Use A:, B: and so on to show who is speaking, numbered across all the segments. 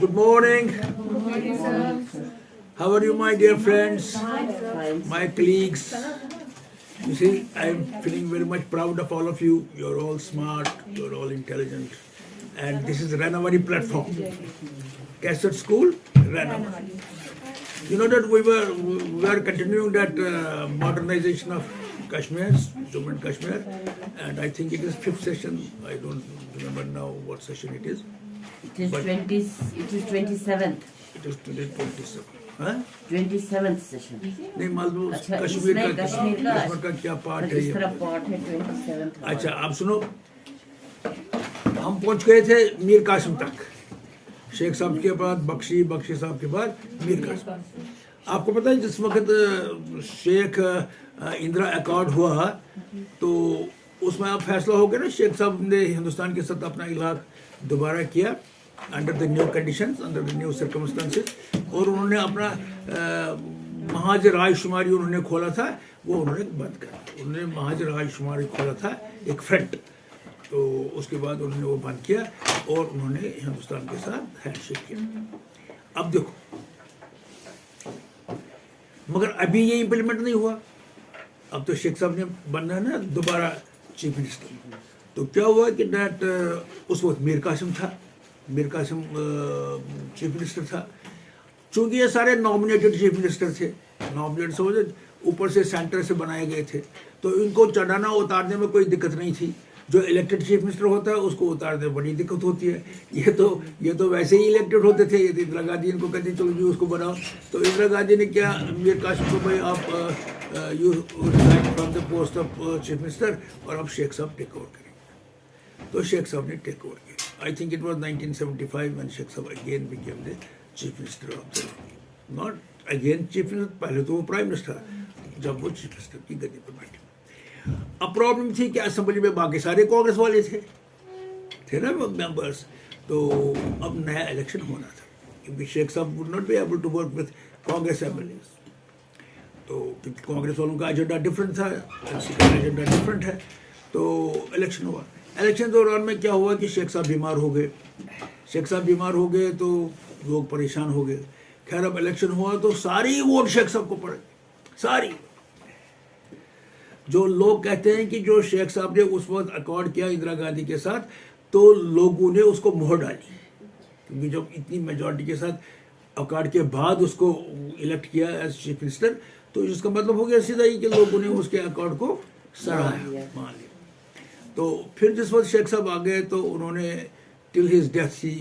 A: Good morning. How are you, my dear friends, my colleagues? You see, I'm feeling very much proud of all of you. You're all smart, you're all intelligent. And this is Ranawari platform. Cassette School, Ranawari. You know that we were continuing that modernization of Kashmir, Jammu and Kashmir, and I think it is 5th session. I don't remember now what session it is.
B: It is 27th.
A: It is today 27. हाँ?
B: 27th session.
A: नहीं मालूम
B: अच्छा,
A: कश्मीर
B: इसमें
A: का कश्मीर का क्या part है
B: इस
A: ये?
B: तरह पार्ट है 27th का।
A: अच्छा आप सुनो, हम पहुंच गए थे मीर कासिम तक, शेख साहब के बाद बख्शी साहब के बाद मीर कासिम। आपको पता है जिस वक्त शेख इंदिरा अकॉर्ड हुआ तो उसमें अब फैसला हो गया ना, शेख साहब ने हिंदुस्तान के साथ अपना इलाक दोबारा किया under the new conditions, under the new circumstances, और उन्होंने अपना महाज रायशुमारी उन्होंने खोला था, वो उन्होंने बंद कर दिया। उन्होंने महाज रायशुमारी खोला था एक फ्रंट, तो उसके बाद उन्होंने वो बंद किया और उन्होंने हिंदुस्तान के साथ हैंडशेक किया। अब देखो, मगर अभी ये इम्प्लीमेंट नहीं हुआ। अब तो शेख साहब ने बनना है ना दोबारा चीफ मिनिस्टर, तो क्या हुआ कि दैट उस वक्त मीर कासिम चीफ मिनिस्टर था। चूंकि ये सारे नॉमिनेटेड चीफ मिनिस्टर थे, नॉमिनेटेड समझे, ऊपर से सेंटर से बनाए गए थे, तो इनको चढ़ाना उतारने में कोई दिक्कत नहीं थी। जो इलेक्टेड चीफ मिनिस्टर होता है उसको उतारने में बड़ी दिक्कत होती है। ये तो वैसे ही इलेक्टेड होते थे। ये इंदिरा गांधी इनको कहती चलो जी उसको बनाओ, तो इंदिरा गांधी ने क्या, मीर कासिम को भाई आप you resign from the post of chief minister और अब शेख साहब टेक ओवर करेंगे। तो शेख साहब ने टेक ओवर किया। I think it was 1975 when Sheikh Sahab again became the chief minister of the, not again chief minister, पहले तो वो प्राइम मिनिस्टर जब वो चीफ मिनिस्टर की गद्दी पर बैठे। अब प्रॉब्लम थी कि असेंबली में बाकी सारे कांग्रेस वाले थे ना मेंबर्स, तो अब नया इलेक्शन होना था क्योंकि Sheikh Sahab would not be able to work with Congress MLAs, तो कांग्रेस वालों का एजेंडा डिफरेंट था, एनसी का एजेंडा डिफरेंट है, तो इलेक्शन हुआ। इलेक्शन दौरान में क्या हुआ कि शेख साहब बीमार हो गए तो लोग परेशान हो गए। खैर अब इलेक्शन हुआ तो सारी वोट शेख साहब को पड़े, सारी। जो लोग कहते हैं कि जो शेख साहब ने उस वक्त अकॉर्ड किया इंदिरा गांधी के साथ, तो लोगों ने उसको मोहर डाली, क्योंकि जब इतनी मेजॉरिटी के साथ अकॉर्ड के बाद उसको इलेक्ट किया एज चीफ मिनिस्टर, तो इसका मतलब हो गया सीधा ही कि लोगों ने उसके अकॉर्ड को सराहा, मान लिया। तो फिर जिस वक्त शेख साहब आ गए तो उन्होंने till his death he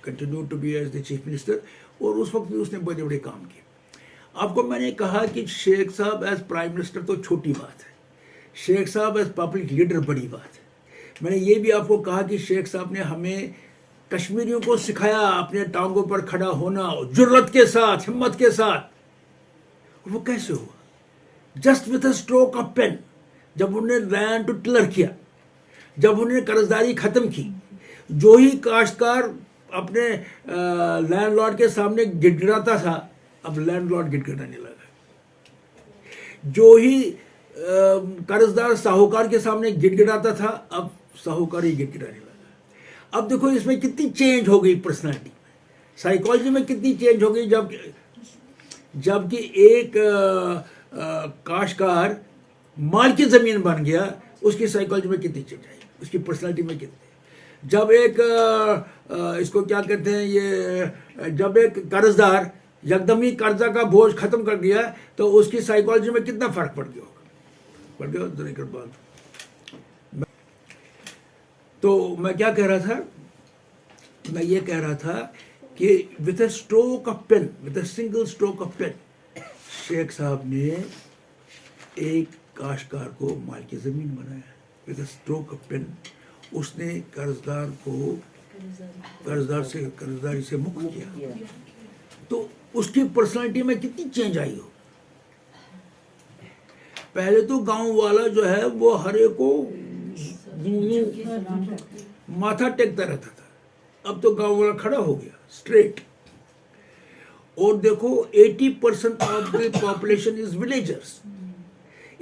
A: continue to be as the chief minister, और उस वक्त भी उसने बड़े बड़े काम किए। आपको मैंने कहा कि शेख साहब एज प्राइम मिनिस्टर तो छोटी बात है, शेख साहब एज पब्लिक लीडर बड़ी बात है। मैंने ये भी आपको कहा कि शेख साहब ने हमें कश्मीरियों को सिखाया अपने टांगों पर खड़ा होना, जुर्रत के साथ, हिम्मत के साथ। वो कैसे हुआ? Just with a stroke of pen. जब उन्होंने लैंड टू टिलर किया, जब उन्होंने कर्जदारी खत्म की, जो ही काश्तकार अपने लैंडलॉर्ड के सामने गिड़गिड़ाता था, अब लैंडलॉर्ड गिड़गिड़ाने लगा। जो ही कर्जदार साहूकार के सामने गिड़गिड़ाता था, अब साहूकार ही गिड़गिड़ाने लगा। अब देखो इसमें कितनी चेंज हो गई पर्सनालिटी में, साइकोलॉजी में कितनी चेंज हो गई। जबकि एक काश्तकार माल की जमीन बन गया, उसकी साइकोलॉजी में कितनी चेंज आई, उसकी पर्सनालिटी में कितनी। जब एक इसको क्या कहते हैं ये, जब एक कर्जदार एकदम ही कर्जा का बोझ खत्म कर दिया, तो उसकी साइकोलॉजी में कितना फर्क पड़ गया होगा, बात। तो मैं क्या कह रहा था, मैं ये कह रहा था कि with a stroke of pen, with a single stroke of pen, Sheikh Sahab ने एक काश्तकार को माल की जमीन बनाया। With a stroke of pen उसने कर्जदार को कर्जदारी से मुक्त किया। तो उसकी पर्सनालिटी में कितनी चेंज आई हो। पहले तो गांव वाला जो है वो हर एक को माथा टेकता रहता था, अब तो गांव वाला खड़ा हो गया स्ट्रेट। और देखो 80% of the population is villagers.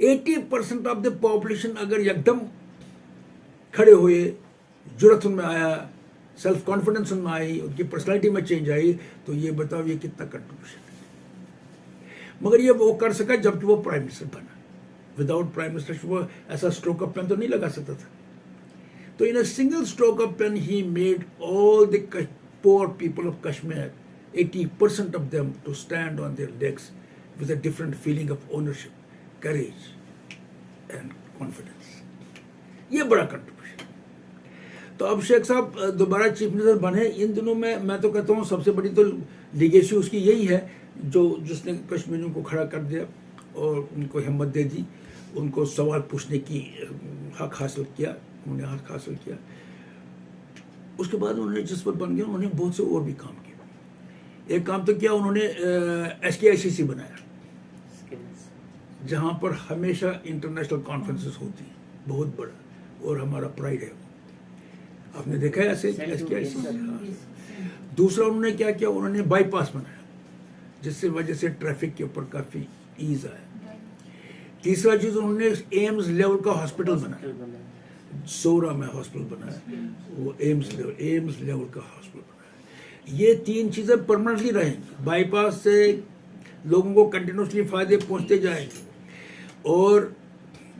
A: 80% of the population अगर एकदम खड़े हुए, जुर्रत में आया, सेल्फ कॉन्फिडेंस उनमें आई, उनकी पर्सनालिटी में चेंज आई, तो ये बताओ ये कितना कंट्रीब्यूशन है। मगर ये वो कर सका जबकि वो प्राइम मिनिस्टर बना। विदाउट प्राइम मिनिस्टर वो ऐसा स्ट्रोक ऑफ पेन तो नहीं लगा सकता था। तो in a single stroke of pen ही made all the poor people of Kashmir, 80% of them, to stand on their legs with a different feeling of ownership, courage and confidence. ये बड़ा contribution. तो अब शेख साहब दोबारा चीफ मिनिस्टर बने। इन दिनों में मैं तो कहता हूँ सबसे बड़ी तो लीगेसी उसकी यही है जो जिसने कश्मीरियों को खड़ा कर दिया और उनको हिम्मत दे दी, उनको सवाल पूछने की हक हासिल किया, उन्होंने हक हासिल किया। उसके बाद उन्होंने जिस पर बन गया उन्होंने बहुत से और भी काम किए। एक काम तो किया उन्होंने SKICC बनाया, जहाँ पर हमेशा इंटरनेशनल कॉन्फ्रेंसेस होती हैं, बहुत बड़ा, और हमारा प्राइड है। आपने देखा है ऐसे SKICC। दूसरा उन्होंने क्या किया, उन्होंने बाईपास बनाया जिससे वजह से ट्रैफिक के ऊपर काफ़ी ईज आया। तीसरा चीज़ उन्होंने एम्स लेवल का हॉस्पिटल बनाया, सोरा में हॉस्पिटल बनाया, वो एम्स लेवल का हॉस्पिटल बनाया। ये तीन चीज़ें परमानेंटली रहेंगी। बाईपास से लोगों को कंटिन्यूसली फायदे पहुंचते जाएंगे, और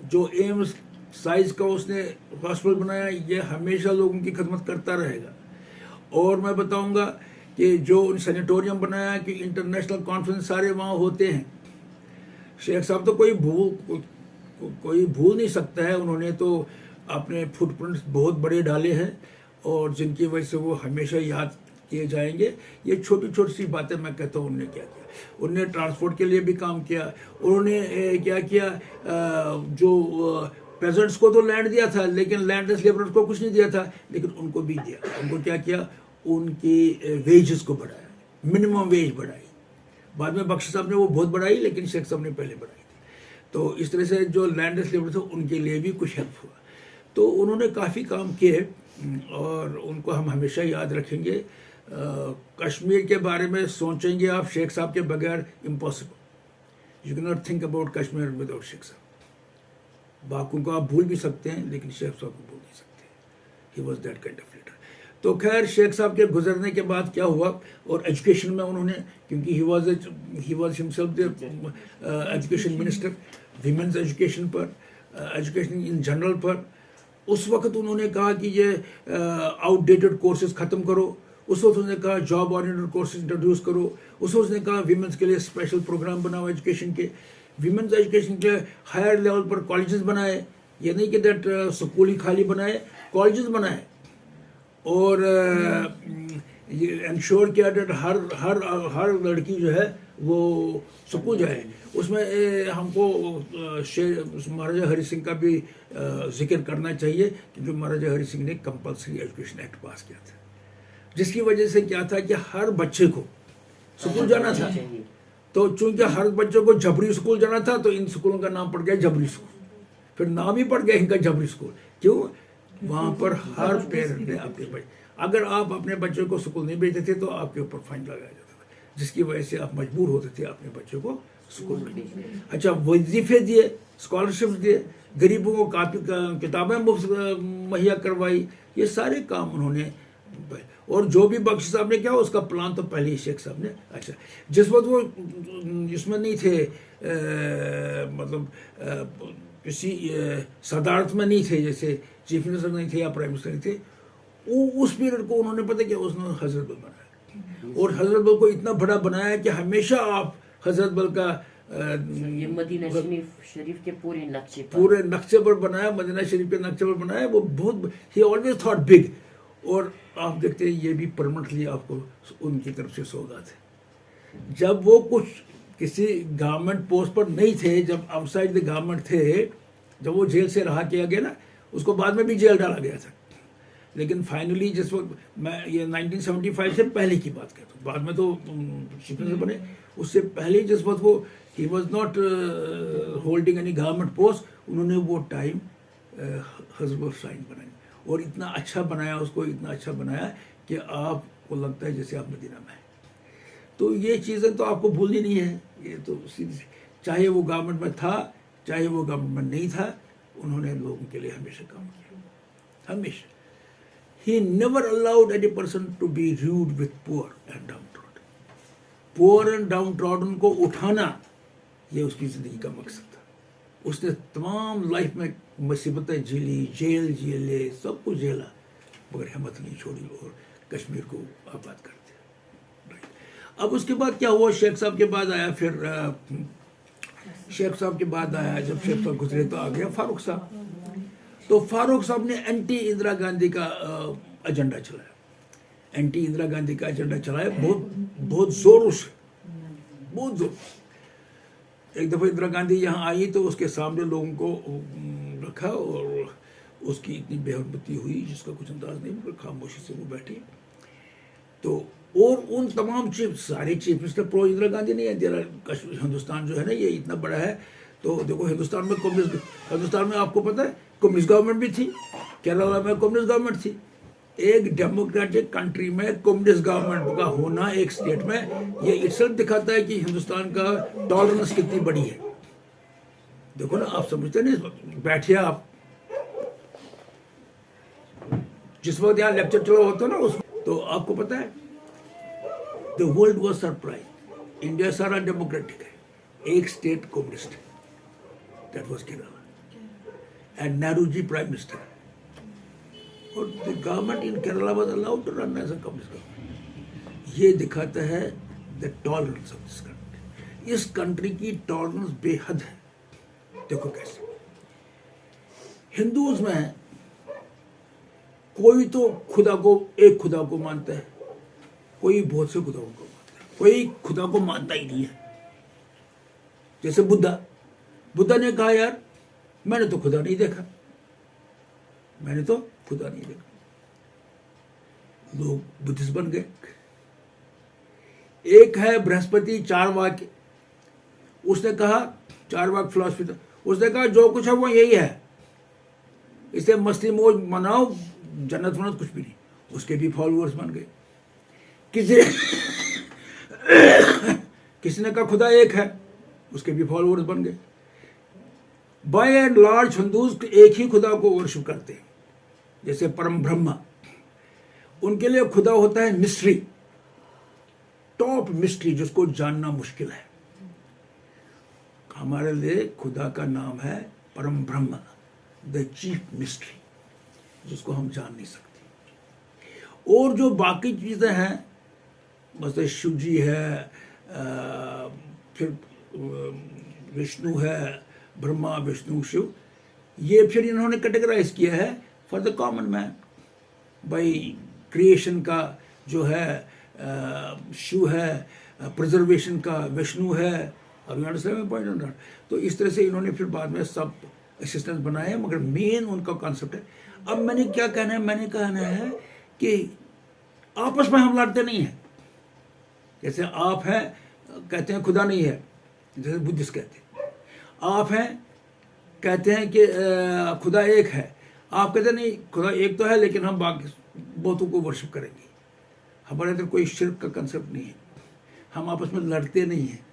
A: जो एम्स साइज का उसने हॉस्पिटल बनाया ये हमेशा लोगों की खदमत करता रहेगा। और मैं बताऊंगा कि जो सैनिटोरियम बनाया कि इंटरनेशनल कॉन्फ्रेंस सारे वहाँ होते हैं। शेख साहब तो कोई भूल नहीं सकता है, उन्होंने तो अपने फुटप्रिंट्स बहुत बड़े डाले हैं और जिनकी वजह से वो हमेशा याद किए जाएंगे। ये छोटी छोटी सी बातें मैं कहता हूँ उन्होंने क्या किया। उन्होंने ट्रांसपोर्ट के लिए भी काम किया। उन्होंने क्या किया, जो पेजेंट्स को तो लैंड दिया था लेकिन लैंडलेस लेबरर्स को कुछ नहीं दिया था, लेकिन उनको भी दिया। उनको क्या किया, उनकी वेजेस को बढ़ाया, मिनिमम वेज बढ़ाई। बाद में बख्शी साहब ने वो बहुत बढ़ाई, लेकिन शेख साहब ने पहले बढ़ाई थी। तो इस तरह से जो लैंडलेस लेबर थे उनके लिए भी कुछ हेल्प हुआ। तो उन्होंने काफ़ी काम किए और उनको हम हमेशा याद रखेंगे। कश्मीर के बारे में सोचेंगे आप शेख साहब के बगैर impossible. You can not think about Kashmir without Sheikh Sahab. बाकियों को आप भूल भी सकते हैं लेकिन शेख साहब को भूल नहीं सकते। He was that kind of leader. तो खैर शेख साहब के गुजरने के बाद क्या हुआ, और एजुकेशन में उन्होंने, क्योंकि he was himself the education minister, women's education पर, एजुकेशन इन जनरल पर, उस वक्त उन्होंने कहा कि ये आउटडेटेड कोर्सेज ख़त्म करो। उस वक्त उन्होंने कहा जॉब ओरिएंटेड कोर्सेज इंट्रोड्यूस करो। उस वक्त उसने कहा विमेंस के लिए स्पेशल प्रोग्राम बनाओ एजुकेशन के। विमेंस एजुकेशन के हायर लेवल पर कॉलेजेस बनाए। ये नहीं कि दैट स्कूल ही खाली बनाए, कॉलेजेस बनाए। और ये इंश्योर किया दैट हर लड़की जो है वो स्कूल जाए। उसमें हमको महाराजा हरि सिंह का भी जिक्र करना चाहिए, क्योंकि महाराजा हरि सिंह ने कंपल्सरी एजुकेशन एक्ट पास किया था, जिसकी वजह से क्या था कि हर बच्चे को स्कूल जाना था। तो चूंकि हर बच्चे को जबरी स्कूल जाना था तो इन स्कूलों का नाम पड़ गया जबरी स्कूल। फिर नाम ही पड़ गया इनका जबरी स्कूल। क्यों? वहाँ पर हर पेरेंट ने अपने बच्चे, अगर आप अपने बच्चे को स्कूल नहीं भेजते थे तो आपके ऊपर फाइन लगाया जाता था, जिसकी वजह से आप मजबूर होते थे अपने बच्चे को स्कूल भेजने। अच्छा, वजीफे दिए, स्कॉलरशिप दिए, गरीबों को किताबें मुफ्त मुहैया करवाई। ये सारे काम उन्होंने, और जो भी बख्शी साहब ने किया उसका प्लान तो पहले ही शेख साहब ने। अच्छा, जिस वक्त वो इसमें नहीं थे, मतलब किसी सदारत में नहीं थे, जैसे चीफ मिनिस्टर नहीं थे या प्राइम मिनिस्टर नहीं थे, उस पीरियड को उन्होंने पता क्या, उसने हजरत बल बनाया। और हजरत बल को इतना बड़ा बनाया कि हमेशा आप हजरत बल का
B: ये मदीना शरीफ के
A: पूरे नक्शे पर बनाया, मदीना शरीफ के नक्शे पर बनाया। वो बहुत, ही ऑलवेज थॉट बिग। और आप देखते हैं ये भी परमानेंटली आपको उनकी तरफ से सौगात है। जब वो कुछ किसी गवर्नमेंट पोस्ट पर नहीं थे, जब आउटसाइड द गवर्नमेंट थे, जब वो जेल से रहा किया गया ना, उसको बाद में भी जेल डाला गया था। लेकिन फाइनली जिस वक्त, मैं ये 1975 से पहले की बात करता हूँ, बाद में तो चीफ मिनिस्टर बने, उससे पहले जिस वक्त वो he was not holding any government post, उन्होंने वो टाइम हजब साइन बनाई और इतना अच्छा बनाया उसको, इतना अच्छा बनाया कि आपको लगता है जैसे आप मदीना में हैं। तो ये चीज़ें तो आपको भूलनी नहीं है। ये तो सीधी, चाहे वो गवर्नमेंट में था चाहे वो गवर्नमेंट में नहीं था, उन्होंने लोगों के लिए हमेशा काम किया, हमेशा। he never allowed any person to be rude with poor and downtrodden. Poor and downtrodden को उठाना ये उसकी जिंदगी का मकसद था. उसने तमाम लाइफ में मुसीबतें झेली, जेल झेले, सब कुछ झेला, मगर हिम्मत नहीं छोड़ी और कश्मीर को आबाद कर दिया. अब उसके बाद क्या हुआ, शेख साहब के बाद आया, फिर शेख साहब के बाद आया, जब शेख साहब गुजरे तो आ गया फारूक साहब. तो फारूक साहब ने एंटी इंदिरा गांधी का एजेंडा चलाया, एंटी इंदिरा गांधी का एजेंडा चलाया, बहुत जोरों से, बहुत जोर. एक दफा इंदिरा गांधी यहाँ आई तो उसके सामने लोगों को रखा और उसकी इतनी बेहरमती हुई जिसका कुछ अंदाज नहीं, मगर खामोशी से वो बैठी. तो और उन तमाम सारे chief minister pro Indira Gandhi नहीं है. हिंदुस्तान जो है ना ये इतना बड़ा है, तो देखो हिंदुस्तान में आपको पता है कम्युनिस्ट गवर्नमेंट भी थी, केरला में कम्युनिस्ट गवर्नमेंट थी. एक डेमोक्रेटिक कंट्री में कम्युनिस्ट गवर्नमेंट का होना एक स्टेट में, ये इटसेल्फ दिखाता है कि हिंदुस्तान का टॉलरेंस कितनी बड़ी है. देखो ना, आप समझते नहीं, बैठिए आप, जिस वक्त यहाँ लेक्चर चला होता ना उस, तो आपको पता है the world was surprise. India सारा डेमोक्रेटिक है, एक स्टेट कम्युनिस्ट है, that was Kerala, and Nehru ji prime minister. और the government in Kerala was allowed to run as a communist government. ये दिखाता है the tolerance of this country. इस कंट्री की टॉलरेंस बेहद है. देखो कैसे हिंदूज में कोई तो खुदा को, एक खुदा को मानता है, कोई बहुत से खुदाओं को मानता है, कोई खुदा को मानता ही नहीं है. जैसे बुद्धा ने कहा यार मैंने तो खुदा नहीं देखा, मैंने तो खुदा नहीं देखा. लोग बुद्धिस्ट बन गए. एक है बृहस्पति चारवाक, उसने कहा, चारवाक फिलॉसफी था, उसने कहा जो कुछ है वो यही है, इसे मस्ती मौज मनाओ, जन्नत वन्नत कुछ भी नहीं. उसके भी फॉलोअर्स बन गए. किसी ने कहा खुदा एक है, उसके भी फॉलोअर्स बन गए. बाय एंड लार्ज हिंदूज एक ही खुदा को वर्शिप करते हैं, जैसे परम ब्रह्मा. उनके लिए खुदा होता है मिस्ट्री, टॉप मिस्ट्री, जिसको जानना मुश्किल है. हमारे लिए खुदा का नाम है परम ब्रह्मा, द चीफ मिस्ट्री, जिसको हम जान नहीं सकते. और जो बाकी चीजें हैं, बस शिव जी है, फिर विष्णु है, ब्रह्मा विष्णु शिव, ये फिर इन्होंने कैटेगराइज किया है फॉर द कॉमन मैन. भाई क्रिएशन का जो है शिव है, प्रिजर्वेशन का विष्णु है, और you understand my point on that. तो इस तरह से इन्होंने फिर बाद में सब असिस्टेंस बनाए, मगर मेन उनका कॉन्सेप्ट है. अब मैंने क्या कहना है, मैंने कहना है कि आपस में हम लड़ते नहीं हैं. जैसे आप हैं कहते हैं खुदा नहीं है, जैसे बुद्धिस्ट कहते हैं. आप हैं कहते हैं कि खुदा एक है, आप कहते हैं नहीं खुदा एक तो है लेकिन हम बाकी बहुतों को वर्शिप करेंगे. हमारे अंदर कोई शिर्क का कंसेप्ट नहीं है. हम आपस में लड़ते नहीं हैं.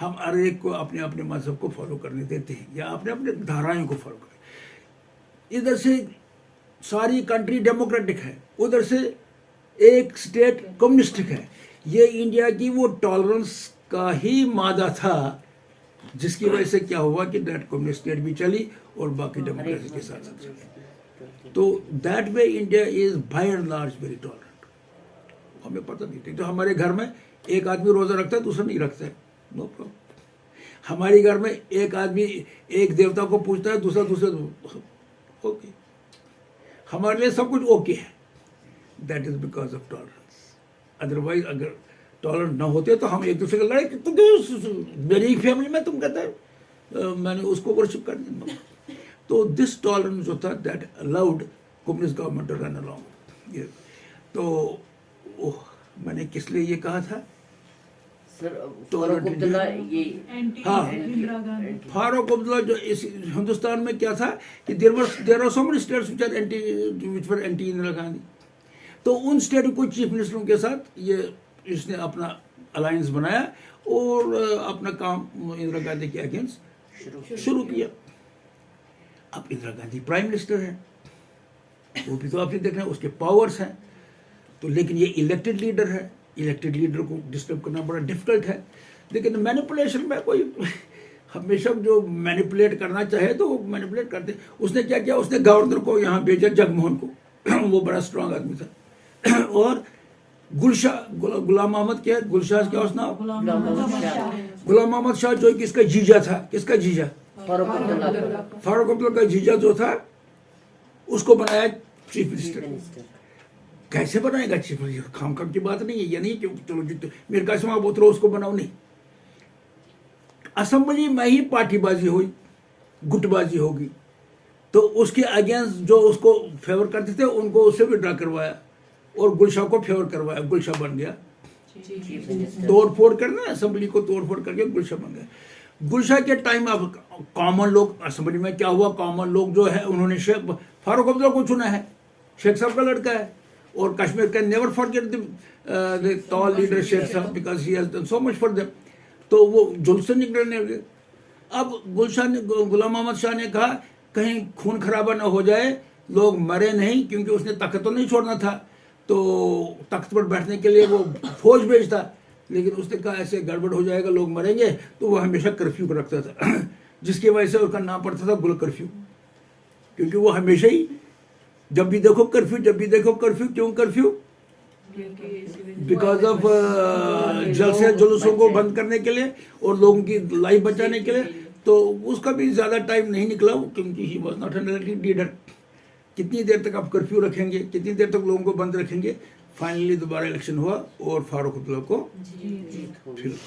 A: हम हर एक को अपने अपने मजहब को फॉलो करने देते हैं, या अपने अपने धाराएं को फॉलो करते. इधर से सारी कंट्री डेमोक्रेटिक है, उधर से एक स्टेट कम्युनिस्टिक है. ये इंडिया की वो टॉलरेंस का ही मादा था, जिसकी वजह से क्या हुआ कि दैट कम्युनिस्ट स्टेट भी चली और बाकी डेमोक्रेसी के साथ साथ चली. तो that way India is by and large very tolerant. हमें पता नहीं था. तो हमारे घर में एक आदमी रोजा रखता है, दूसरा नहीं रखता है, नो प्रॉब्लम. हमारे घर में एक आदमी एक देवता को पूजता है, दूसरा ओके. हमारे लिए सब कुछ ओके है. That is because of tolerance. Otherwise अगर टॉलरेंट ना होते तो हम एक दूसरे को लड़ाई, तो मेरी फैमिली में तुम कहते हैं मैंने उसको वर्शिप कर दिया. तो दिस टॉलरेंस जो था that allowed communist government to run along. तो मैंने किस लिए ये कहा था
B: सर, फारूक अब्दुल्ला ये
A: फारूक अब्दुल्ला जो इस हिंदुस्तान में क्या था कि there are so many states which were anti Indira Gandhi. तो उन स्टेट को चीफ मिनिस्टरों के साथ ये इसने अपना अलायंस बनाया और अपना काम इंदिरा गांधी के अगेंस्ट शुरू किया. अब इंदिरा गांधी प्राइम मिनिस्टर है, वो भी तो आपने देखना है, उसके पावर्स हैं। तो लेकिन ये इलेक्टेड लीडर है, इलेक्टेड लीडर को डिस्टर्ब करना बड़ा डिफिकल्ट है। लेकिन मैनिपुलेशन में कोई हमेशा जो मैनिपुलेट करना चाहे तो वो मैनिपुलेट करते। उसने क्या किया, उसने गवर्नर को यहाँ भेजा, जगमोहन को वो बड़ा स्ट्रांग आदमी था और गुलाम मोहम्मद क्या है, गुलशाह क्या उसका नाम, गुलाम मोहम्मद शाह जो किसका जीजा था, किसका जीजा,
B: फारूक अब्दुल्ला
A: फारूक अब्दुल्ला का जीजा जो था, उसको बनाया चीफ मिनिस्टर। कैसे बनाएगा चीफ मिनिस्टर, खाम की बात नहीं है, ये नहीं कि चलो जी मेरे कासिम आप उतरो उसको बनाओ, नहीं। असेंबली में ही पार्टीबाजी हुई, गुटबाजी होगी, तो उसके अगेंस्ट जो उसको फेवर करते थे उनको उससे विड्रा करवाया और गुलशाह को फेवर करवाया, गुलशाह बन गया। तोड़ फोड़ करना, असेंबली को तोड़ फोड़ करके गुलशाह बन गया। गुलशाह के टाइम अब कॉमन लोग, असेंबली में क्या हुआ, कॉमन लोग जो है उन्होंने शेख फारूक अब्दुल्ला को चुना है, शेख साहब का लड़का है, और Kashmir can never forget the tall leader Sheikh Sahab because he has done so much for them. तो वो जुल्म से निकलने लगे। अब गुलाम मोहम्मद शाह ने कहा कहीं खून खराबा ना हो जाए, लोग मरे नहीं, क्योंकि उसने तख्त तो नहीं छोड़ना था, तो तख्त पर बैठने के लिए वो फौज भेजता, लेकिन उसने कहा ऐसे गड़बड़ हो जाएगा, लोग मरेंगे, तो वो हमेशा कर्फ्यू को रखता था जिसकी वजह से उसका नाम पड़ता था गुल कर्फ्यू, क्योंकि वो हमेशा ही जब भी देखो कर्फ्यू, जब भी देखो कर्फ्यू। क्यों कर्फ्यू? बिकॉज ऑफ जलसे जुलूसों को बंद करने के लिए और लोगों की लाइफ बचाने के लिए। तो उसका भी ज्यादा टाइम नहीं निकला, क्योंकि he was not an elected leader. कितनी देर तक आप कर्फ्यू रखेंगे, कितनी देर तक लोगों को बंद रखेंगे? फाइनली दोबारा इलेक्शन हुआ और फारूक अब्दुल्ला को फिर,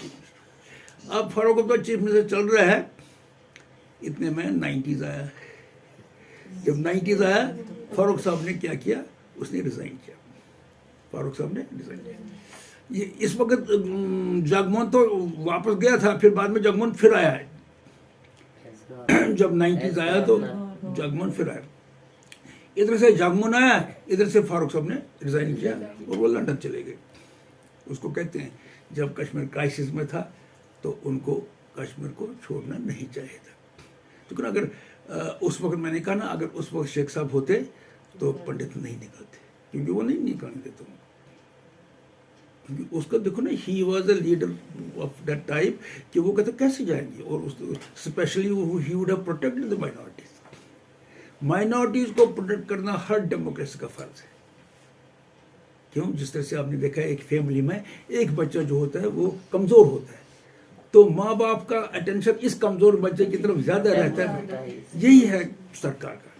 A: अब फारूक अब्दुल्ला चीफ मिनिस्टर चल रहा है, इतने में 90s आया। जब 90s आया, फारूक साहब ने क्या किया, उसने रिजाइन किया। फारूक साहब ने रिजाइन किया। ये इस वक्त जगमोहन तो वापस गया था, फिर बाद में जगमोहन फिर आया है। जब 90s आया तो जगमोहन फिर आया, इधर से जगमोहन आया, इधर से फारूक साहब ने रिजाइन किया और वो लंदन चले गए। उसको कहते हैं जब कश्मीर क्राइसिस में था तो उनको कश्मीर को छोड़ना नहीं चाहिए था। लेकिन अगर उस वक्त मैंने कहा ना, अगर उस वक्त शेख साहब होते तो पंडित नहीं निकलते, क्योंकि वो नहीं निकलने देते। क्योंकि उसका देखो ना, he was a leader of that type, कि वो कहते कैसे जाएंगे, और specially he would have protected the minorities. Minorities को प्रोटेक्ट करना हर डेमोक्रेसी का फर्ज है। क्यों? जिस तरह से आपने देखा है, एक फैमिली में एक बच्चा जो होता है वो कमजोर होता है, तो माँ बाप का अटेंशन इस कमजोर बच्चे की तरफ ज्यादा रहता है। यही है सरकार का,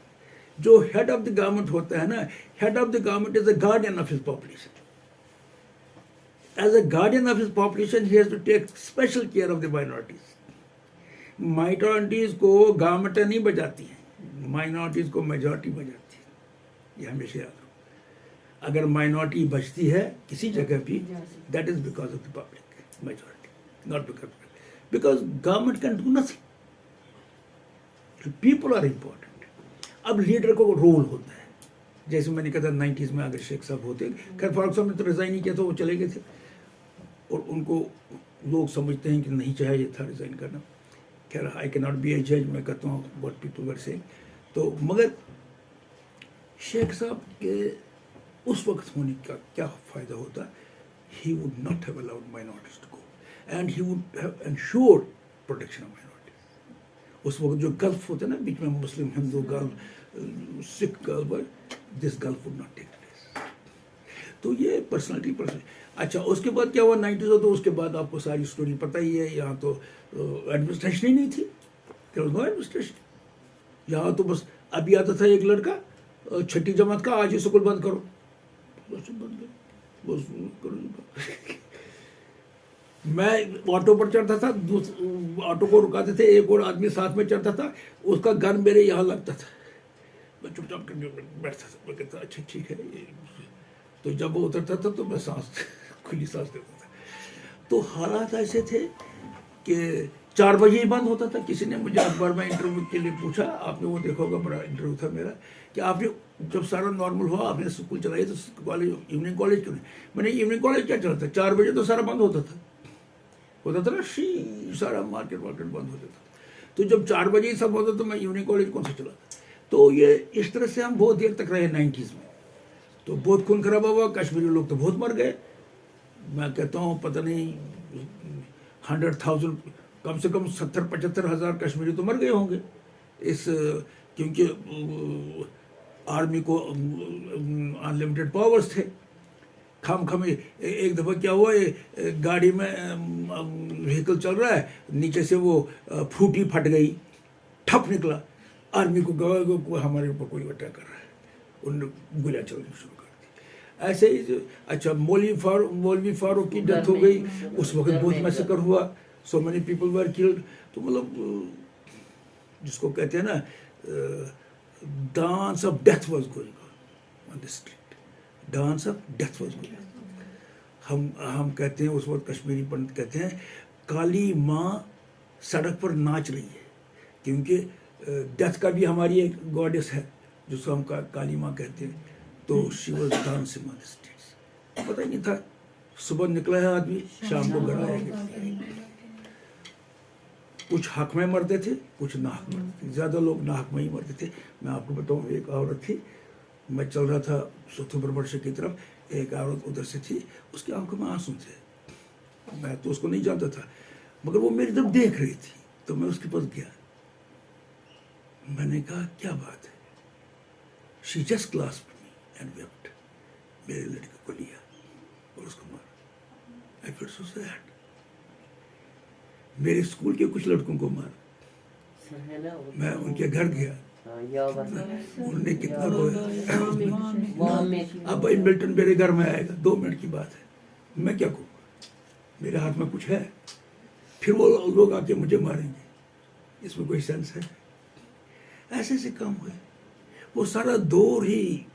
A: जो हेड ऑफ द गवर्नमेंट होता है ना, head of the government is the guardian of his population. As a guardian of his population he has to take special care of the minorities. Minorities को गवर्नमेंट नहीं बचाती है, minorities को majority बचाती है। ये हमेशा याद रखो। अगर माइनॉरिटी बचती है किसी जगह भी, that is because of the public majority, not because government can do nothing. People are important. अब लीडर को रोल होता है, जैसे मैंने कहा था 90s में अगर शेख साहब होते, खैर फारूक साहब ने तो रिजाइन नहीं किया था, वो चले गए थे, और उनको लोग समझते हैं कि नहीं चाहिए था रिजाइन करना। खैर आई कैन नॉट बी ए जज, मैं कहता हूँ व्हाट पीपल वर सेइंग। तो मगर शेख साहब के उस वक्त होने का क्या फायदा होता? He would not have allowed minorities to go, and he would have ensured protection of minorities. उस वक्त जो गल्फ होता है ना, बीच में Muslim Hindu gulf, Sikh gulf, this gulf would not take place. तो ये पर्सनालिटी। अच्छा, उसके बाद क्या हुआ 90s हो, तो उसके बाद आपको सारी स्टोरी पता ही है। यहाँ तो एडमिनिस्ट्रेशन ही नहीं थी, देयर वाज नो एडमिनिस्ट्रेशन। यहाँ तो बस अभी आता था एक लड़का 6ठी जमात का, आज ही स्कूल बंद करो, बस बंद करो। मैं ऑटो पर चढ़ता था, ऑटो को रुकाते थे, एक और आदमी साथ में चढ़ता था, उसका गन मेरे यहाँ लगता था, मैं चुपचाप करके बैठता था, मैं कहता अच्छा ठीक है। तो जब वो उतरता था तो मैं सांस खुली सांस लेता था। तो हालात ऐसे थे कि 4 बजे ही बंद होता था। किसी ने मुझे अखबार में इंटरव्यू के लिए पूछा, आपने वो देखा होगा, बड़ा इंटरव्यू था मेरा, कि आपने जब सारा नॉर्मल हुआ, आपने स्कूल चलाई, तो कॉलेज, इवनिंग कॉलेज क्यों नहीं? मैंने इवनिंग कॉलेज क्या चलता, 4 बजे तो सारा बंद होता था ना, सारा मार्केट बंद हो जाता था। तो जब 4 बजे ही सब होता तो मैं इवनिंग कॉलेज कौन सा चलाता? तो ये इस तरह से हम बहुत देर तक रहे 90s में, तो बहुत खून खराबा हुआ, कश्मीरी लोग तो बहुत मर गए। मैं कहता हूँ पता नहीं 100,000 कम से कम 70-75 हज़ार कश्मीरी तो मर गए होंगे इस, क्योंकि आर्मी को अनलिमिटेड पावर्स थे। खाम एक दफ़ा क्या हुआ, गाड़ी में व्हीकल चल रहा है, नीचे से वो फ्रूटी फट गई, ठप निकला, आर्मी को गवा हमारे ऊपर कोई अटैक कर रहा है, उन्होंने गोलियां चलनी शुरू कर दी। ऐसे ही अच्छा मौलवी फारूक की डेथ हो गई, उस वक्त बहुत मैसेकर हुआ, so many people were killed. तो मतलब जिसको कहते हैं ना, dance of death was going on the street, dance of death was going. हम कहते हैं, उस वक्त कश्मीरी पंडित कहते हैं, काली माँ सड़क पर नाच रही है, क्योंकि डेथ का भी हमारी एक गॉडेस है जिसको हम काली माँ कहते हैं। तो she was dancing on the streets. पता ही नहीं था, सुबह निकला है आदमी, शाम को घर आएगा। कुछ हक में मरते थे, कुछ नाहक मरते थे, ज़्यादा लोग नाहक में ही मरते थे। मैं आपको बताऊँ, एक औरत थी, मैं चल रहा था सुथुब्रमण्य की तरफ, एक औरत उधर से थी, उसकी आंखों में आंसू थे। मैं तो उसको नहीं जानता था, मगर वो मेरी तरफ देख रही थी, तो मैं उसके पास गया। मैंने कहा क्या बात है? She just clasped me and wept. मेरे लड़के को लिया और उसको मारा। I felt so sad. मेरे स्कूल के कुछ लड़कों को मारा। मैं उनके घर गया, उन्होंने कितना रोया। अब भाई मिल्टन मेरे घर में आएगा, 2 मिनट की बात है, मैं क्या कहूँ, मेरे हाथ में कुछ है, फिर वो लोग आके मुझे मारेंगे, इसमें कोई सेंस है? ऐसे ऐसे काम हुए। वो सारा दौर ही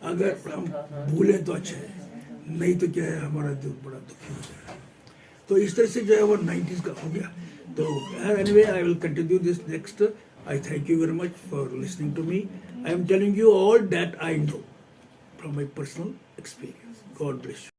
A: अगर हम भूलें तो अच्छा है, नहीं तो क्या है, हमारा दिल बड़ा दुखी हो जाएगा। तो इस तरह से जो है वो 90s का हो गया। तो anyway I will continue this next. I thank you very much for listening to me. I am telling you all that I know from my personal experience. God bless you.